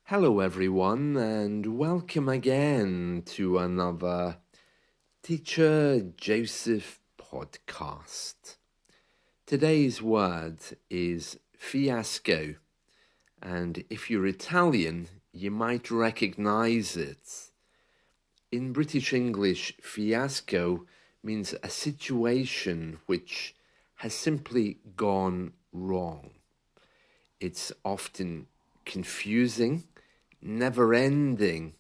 Hello, everyone, and welcome again to another Teacher Joseph podcast. Today's word is fiasco, and if you're Italian, you might recognize it. In British English, fiasco means a situation which has simply gone wrong. It's often confusing, never-ending,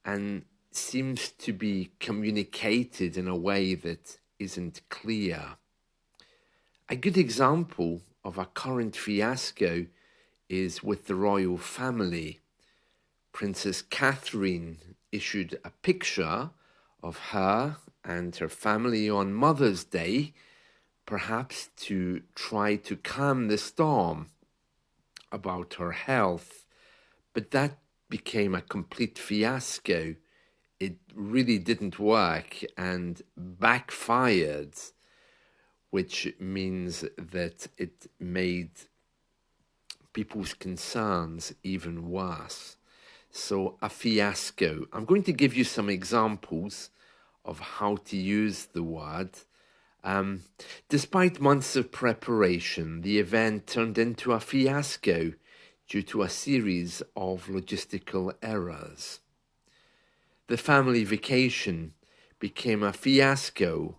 and seems to be communicated in a way that isn't clear. A good example of a current fiasco is with the royal family. Princess Catherine issued a picture of her and her family on Mother's Day, perhaps to try to calm the storm about her health, but that became a complete fiasco. It really didn't work and backfired, which means that it made people's concerns even worse. So a fiasco. I'm going to give you some examples of how to use the word. Despite months of preparation, the event turned into a fiasco due to a series of logistical errors. The family vacation became a fiasco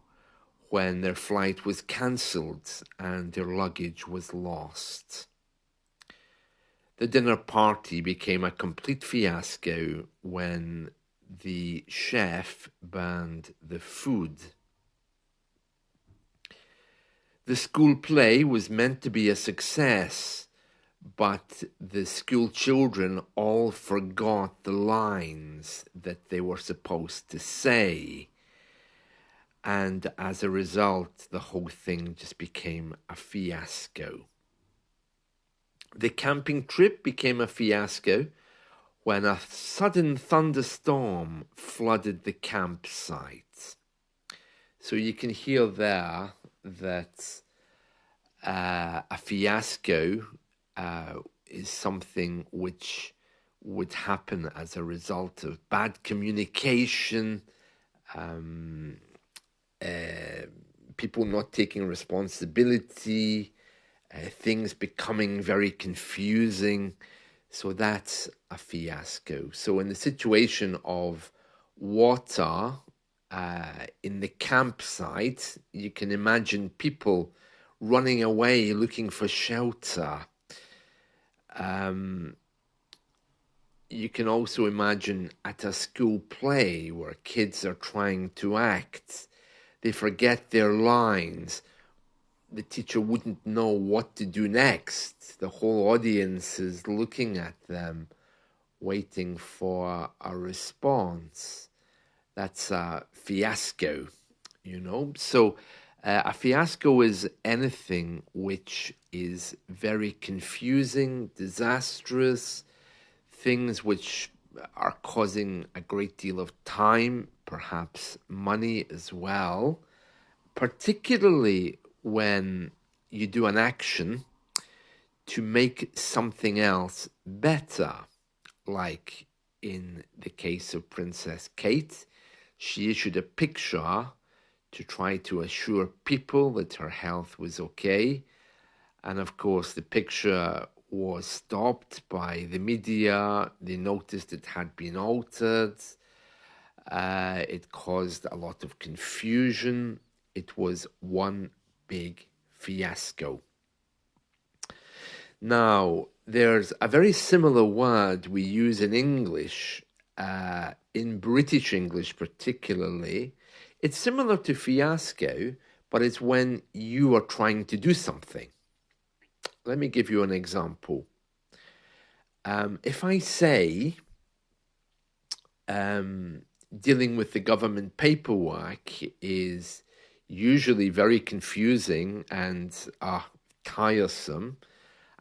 when their flight was cancelled and their luggage was lost. The dinner party became a complete fiasco when the chef burned the food. The school play was meant to be a success, but the school children all forgot the lines that they were supposed to say. And as a result, the whole thing just became a fiasco. The camping trip became a fiasco when a sudden thunderstorm flooded the campsite. So you can hear there that a fiasco is something which would happen as a result of bad communication, people not taking responsibility, things becoming very confusing. So that's a fiasco. So in the situation of water in the campsite, you can imagine people running away looking for shelter. You can also imagine at a school play where kids are trying to act. They forget their lines. The teacher wouldn't know what to do next. The whole audience is looking at them, waiting for a response. That's a fiasco, So a fiasco is anything which is very confusing, disastrous, things which are causing a great deal of time, perhaps money as well, particularly when you do an action to make something else better, like in the case of Princess Kate. She issued a picture to try to assure people that her health was okay. And of course, the picture was stopped by the media. They noticed it had been altered. It caused a lot of confusion. It was one big fiasco. Now, there's a very similar word we use in English, in British English particularly. It's similar to fiasco, but it's when you are trying to do something. Let me give you an example. If I say dealing with the government paperwork is usually very confusing and tiresome,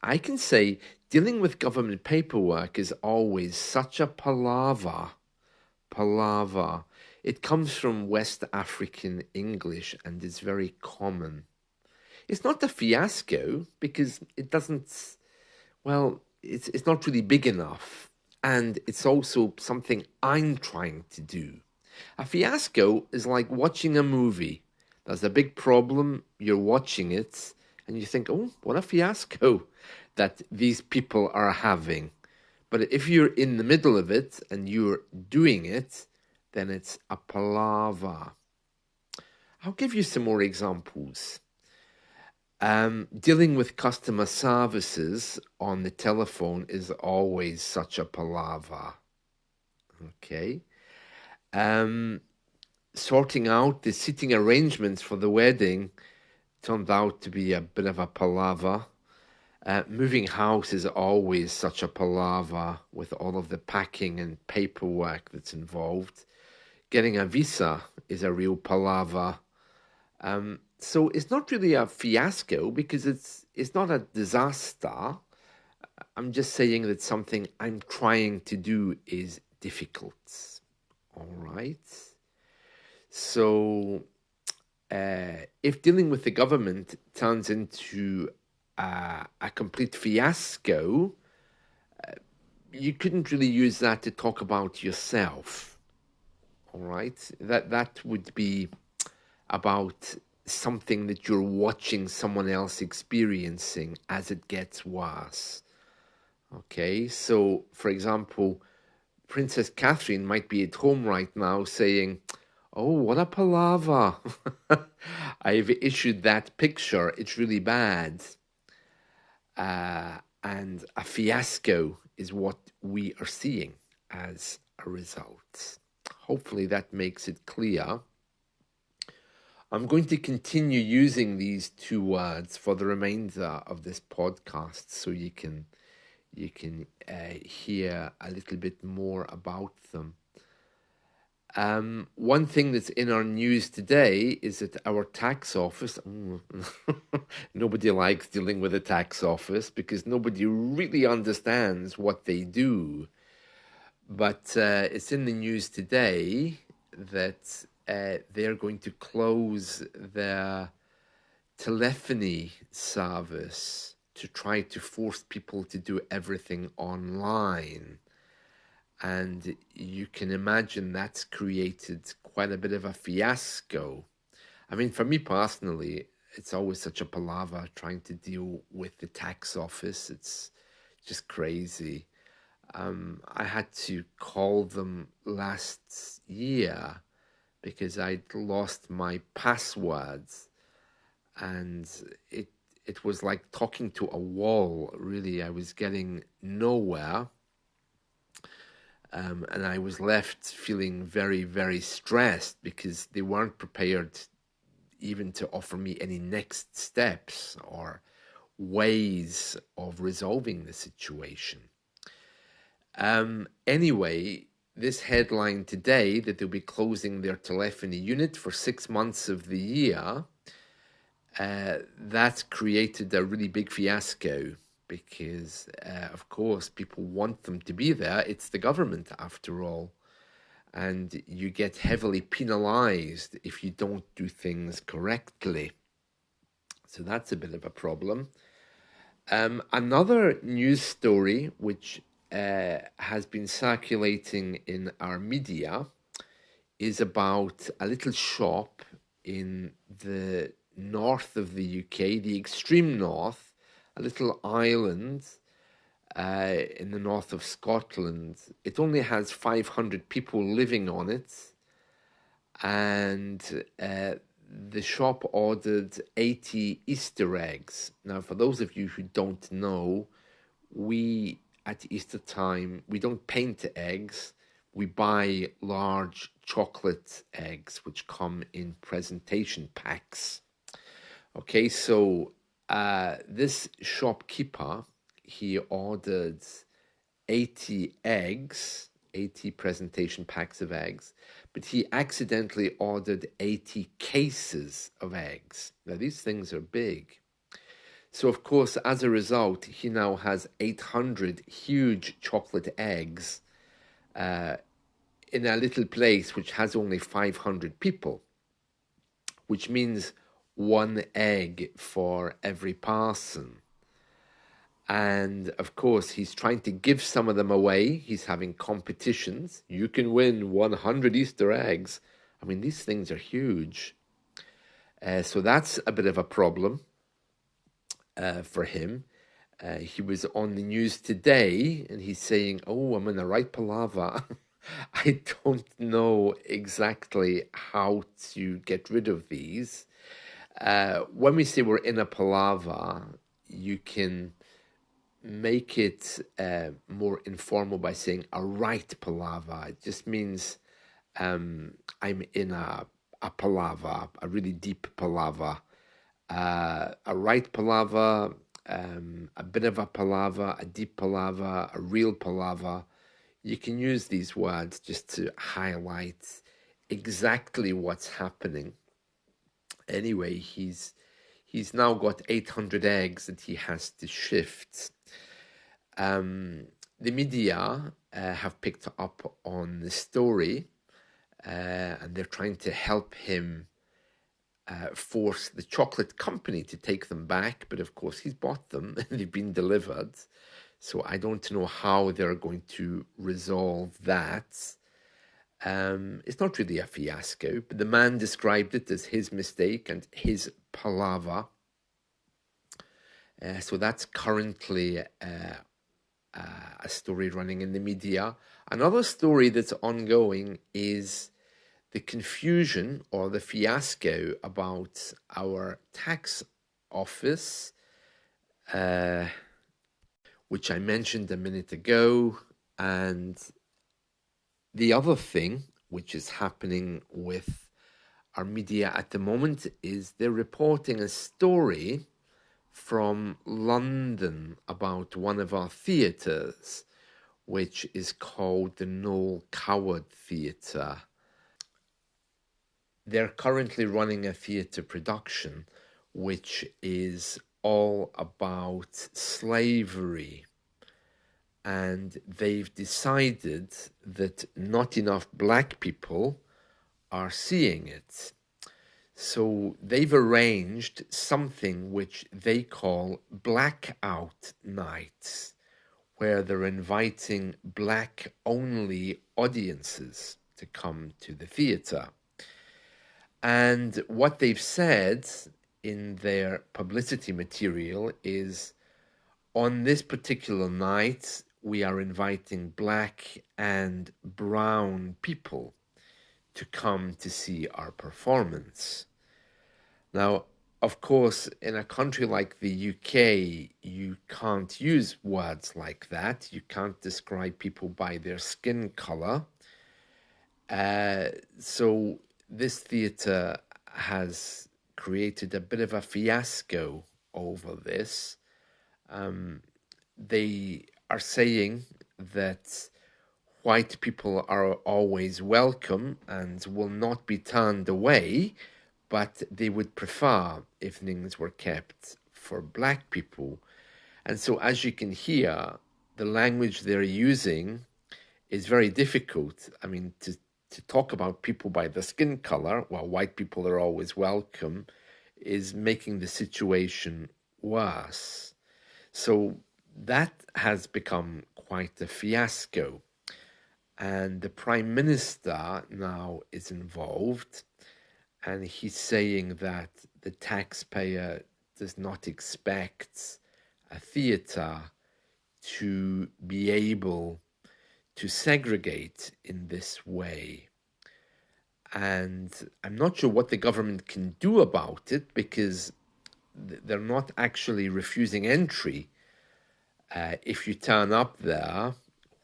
I can say dealing with government paperwork is always such a palaver. Palaver. It comes from West African English and is very common. It's not a fiasco because it doesn't, well, it's not really big enough. And it's also something I'm trying to do. A fiasco is like watching a movie. There's a big problem, you're watching it, and you think, oh, what a fiasco that these people are having. But if you're in the middle of it and you're doing it, then it's a palaver. I'll give you some more examples. Dealing with customer services on the telephone is always such a palaver. Okay. Sorting out the seating arrangements for the wedding turned out to be a bit of a palaver. Moving house is always such a palaver with all of the packing and paperwork that's involved. Getting a visa is a real palaver. So it's not really a fiasco because it's not a disaster. I'm just saying that something I'm trying to do is difficult. All right. So if dealing with the government turns into a complete fiasco, you couldn't really use that to talk about yourself. All right. That would be about something that you're watching someone else experiencing as it gets worse. Okay, so for example, Princess Catherine might be at home right now saying, oh, what a palaver. I've issued that picture. It's really bad. And a fiasco is what we are seeing as a result. Hopefully that makes it clear. I'm going to continue using these two words for the remainder of this podcast so you can hear a little bit more about them. One thing that's in our news today is that our tax office, nobody likes dealing with the tax office because nobody really understands what they do. But it's in the news today that they're going to close their telephony service to try to force people to do everything online. And you can imagine that's created quite a bit of a fiasco. I mean, for me personally, it's always such a palaver trying to deal with the tax office. It's just crazy. I had to call them last year because I'd lost my passwords, and it was like talking to a wall. Really, I was getting nowhere, and I was left feeling very, very stressed because they weren't prepared even to offer me any next steps or ways of resolving the situation. Anyway, this headline today that they'll be closing their telephony unit for 6 months of the year, that created a really big fiasco because, of course, people want them to be there. It's the government, after all. And you get heavily penalized if you don't do things correctly. So that's a bit of a problem. Another news story which has been circulating in our media is about a little shop in the north of the UK, the extreme north, a little island in the north of Scotland. It only has 500 people living on it, and the shop ordered 80 Easter eggs. Now, for those of you who don't know, we at Easter time, we don't paint eggs. We buy large chocolate eggs, which come in presentation packs. Okay, so this shopkeeper, he ordered 80 eggs, 80 presentation packs of eggs, but he accidentally ordered 80 cases of eggs. Now, these things are big. So, of course, as a result, he now has 800 huge chocolate eggs in a little place which has only 500 people, which means one egg for every person. And of course, he's trying to give some of them away. He's having competitions. You can win 100 Easter eggs. I mean, these things are huge. So that's a bit of a problem for him. He was on the news today and he's saying, "Oh, I'm in the right palaver." I don't know exactly how to get rid of these. When we say we're in a palaver, you can make it more informal by saying a right palaver. It just means I'm in a palaver, a really deep palaver. A right palaver, a bit of a palaver, a deep palaver, a real palaver. You can use these words just to highlight exactly what's happening. Anyway, he's now got 800 eggs that he has to shift. The media have picked up on the story and they're trying to help him force the chocolate company to take them back. But of course, he's bought them and they've been delivered. So I don't know how they're going to resolve that. It's not really a fiasco, but the man described it as his mistake and his palaver. So that's currently a story running in the media. Another story that's ongoing is the confusion or the fiasco about our tax office, which I mentioned a minute ago. And the other thing which is happening with our media at the moment is they're reporting a story from London about one of our theatres, which is called the Noel Coward Theatre. They're currently running a theatre production which is all about slavery. And they've decided that not enough black people are seeing it. So they've arranged something which they call blackout nights, where they're inviting black-only audiences to come to the theatre. And what they've said in their publicity material is, on this particular night, we are inviting black and brown people to come to see our performance. Now, of course, in a country like the UK, you can't use words like that. You can't describe people by their skin colour. So this theatre has created a bit of a fiasco over this. They are saying that white people are always welcome and will not be turned away, but they would prefer if things were kept for black people. And so, as you can hear, the language they're using is very difficult. I mean, to talk about people by the skin color, while white people are always welcome, is making the situation worse. So that has become quite a fiasco. And the Prime Minister now is involved, and he's saying that the taxpayer does not expect a theatre to be able to segregate in this way. And I'm not sure what the government can do about it, because they're not actually refusing entry. If you turn up there,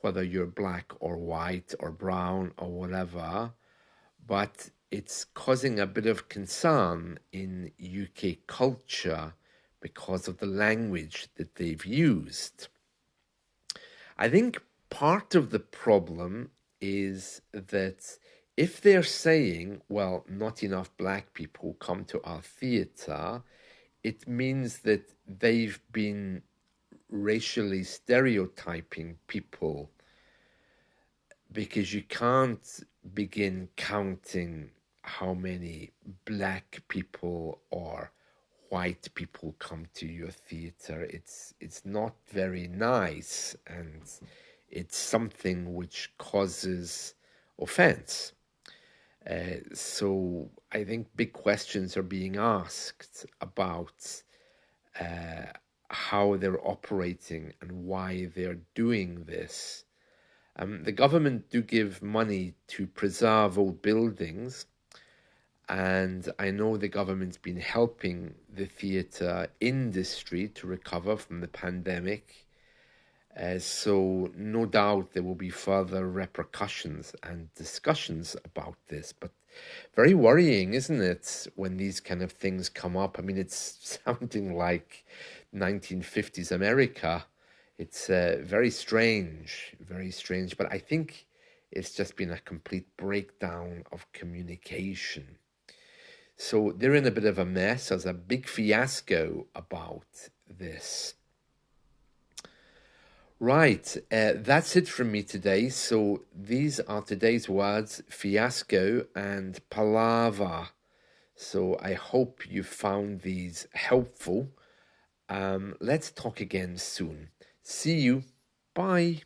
whether you're black or white or brown or whatever, but it's causing a bit of concern in UK culture because of the language that they've used. I think part of the problem is that if they're saying, well, not enough black people come to our theatre, it means that they've been racially stereotyping people, because you can't begin counting how many black people or white people come to your theater. It's not very nice, and it's something which causes offense. So I think big questions are being asked about how they're operating and why they're doing this. The government do give money to preserve old buildings, and I know the government's been helping the theatre industry to recover from the pandemic. So no doubt there will be further repercussions and discussions about this, but very worrying, isn't it, when these kind of things come up? I mean, it's sounding like 1950s America. It's very strange, but I think it's just been a complete breakdown of communication. So they're in a bit of a mess. There's a big fiasco about this. Right, that's it from me today. So these are today's words, fiasco and palaver. So I hope you found these helpful. Let's talk again soon. See you. Bye.